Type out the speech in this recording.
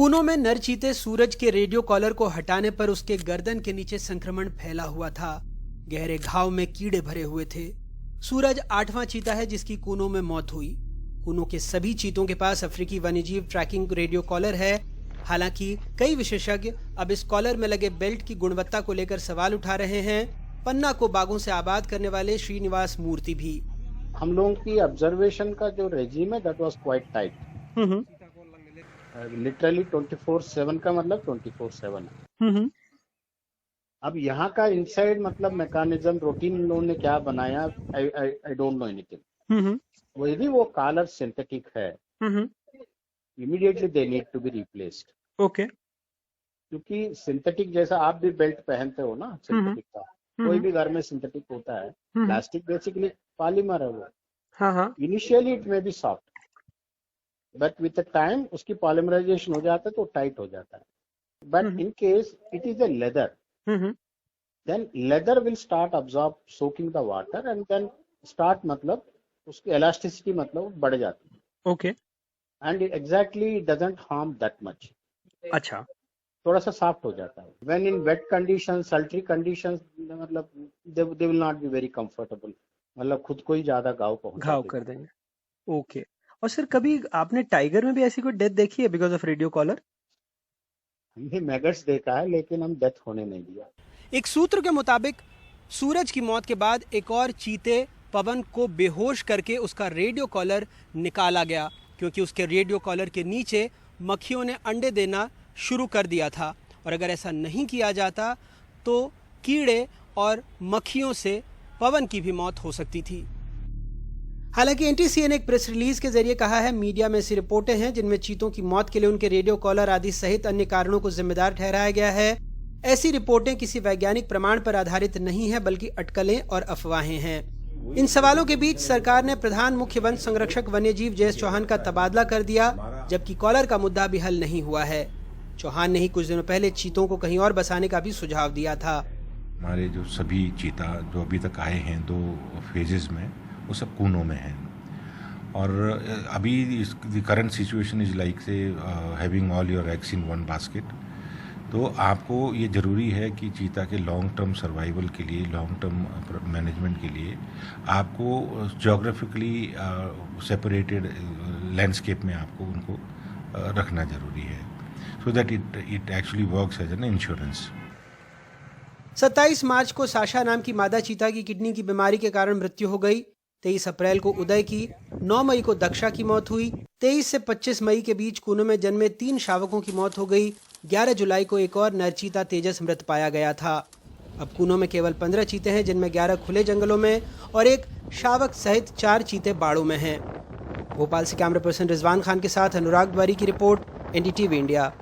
कूनो में नर चीते सूरज के रेडियो कॉलर को हटाने पर उसके गर्दन के नीचे संक्रमण फैला हुआ था। गहरे घाव में कीड़े भरे हुए थे। सूरज 8वां चीता है जिसकी कूनो में मौत हुई। कूनो के सभी चीतों के पास अफ्रीकी वन्यजीव ट्रैकिंग रेडियो कॉलर है। हालांकि कई विशेषज्ञ अब इस कॉलर में लगे बेल्ट की गुणवत्ता को लेकर सवाल उठा रहे हैं। पन्ना को बाघों से आबाद करने वाले श्रीनिवास मूर्ति भी। हम लोगों की ऑब्जर्वेशन का जो रेजिम है that was quite tight. Literally 24/7 का मतलब 24/7 है। अब यहाँ का इनसाइड मतलब मैकेनिज्म रूटीन इन लोगों ने क्या बनाया, आई डोंट नो एनीथिंग। वो यदि वो कॉलर सिंथेटिक है, immediately they need to be replaced. Okay. क्योंकि सिंथेटिक जैसा आप भी बेल्ट पहनते हो ना, सिंथेटिक का कोई भी घर में सिंथेटिक होता है। प्लास्टिक बेसिकली पॉलीमर है वो। हाँ। Initially it may be soft, but with the time उसकी पॉलीमराइजेशन हो जाता है तो टाइट हो जाता है। But in case it is a leather, then leather will start absorb soaking the water and then start मतलब उसकी elasticity मतलब बढ़ जाती है। Okay. and it exactly doesn't harm that much। अच्छा। थोड़ा सा सॉफ्ट हो जाता है। when in wet conditions, sultry conditions मतलब they will not be very comfortable, मतलब खुद को ही ज्यादा घाव कर देंगे। ओके। और सर कभी आपने टाइगर में भी ऐसी कोई डेथ देखी है बिकॉज ऑफ रेडियो कॉलर? हमने मैगट्स देखा है लेकिन हम डेथ होने नहीं दिया। एक सूत्र के मुताबिक सूरज की मौत के बाद एक और चीते पवन को बेहोश करके उसका रेडियो कॉलर निकाला गया, क्योंकि उसके रेडियो कॉलर के नीचे मक्खियों ने अंडे देना शुरू कर दिया था और अगर ऐसा नहीं किया जाता तो कीड़े और मक्खियों से पवन की भी मौत हो सकती थी। हालांकि एनटीसीए ने एक प्रेस रिलीज के जरिए कहा है, मीडिया में ऐसी रिपोर्टें हैं जिनमें चीतों की मौत के लिए उनके रेडियो कॉलर आदि सहित अन्य कारणों को जिम्मेदार ठहराया गया है। ऐसी रिपोर्टें किसी वैज्ञानिक प्रमाण पर आधारित नहीं है बल्कि अटकलें और अफवाहें हैं। इन सवालों के बीच सरकार ने प्रधान मुख्य वन संरक्षक वन्यजीव जयेश चौहान का तबादला कर दिया, जबकि कॉलर का मुद्दा भी हल नहीं हुआ है। चौहान ने ही कुछ दिनों पहले चीतों को कहीं और बसाने का भी सुझाव दिया था। हमारे जो सभी चीता जो अभी तक आए हैं 2 फेजेस में, वो सब कूनों में हैं और अभी the current situation is like से having all your eggs in one basket. तो आपको ये ज़रूरी है कि चीता के लॉन्ग टर्म सर्वाइवल के लिए, लॉन्ग टर्म मैनेजमेंट के लिए आपको ज्योग्राफिकली सेपरेटेड लैंडस्केप में आपको उनको रखना ज़रूरी है, so that it actually works as an insurance. 27 March को साशा नाम की मादा चीता की किडनी की बीमारी के कारण मृत्यु हो गई। 23 अप्रैल को उदय की, 9 मई को दक्षा की मौत हुई। 23 से 25 मई के बीच कूनो में जन्मे 3 शावकों की मौत हो गई। 11 जुलाई को एक और नरचीता तेजस मृत पाया गया था। अब कूनो में केवल 15 चीते हैं, जिनमें 11 खुले जंगलों में और एक शावक सहित 4 चीते बाड़ों में हैं। भोपाल से कैमरा पर्सन रिजवान खान के साथ अनुराग द्वारी की रिपोर्ट, एनडीटीवी इंडिया।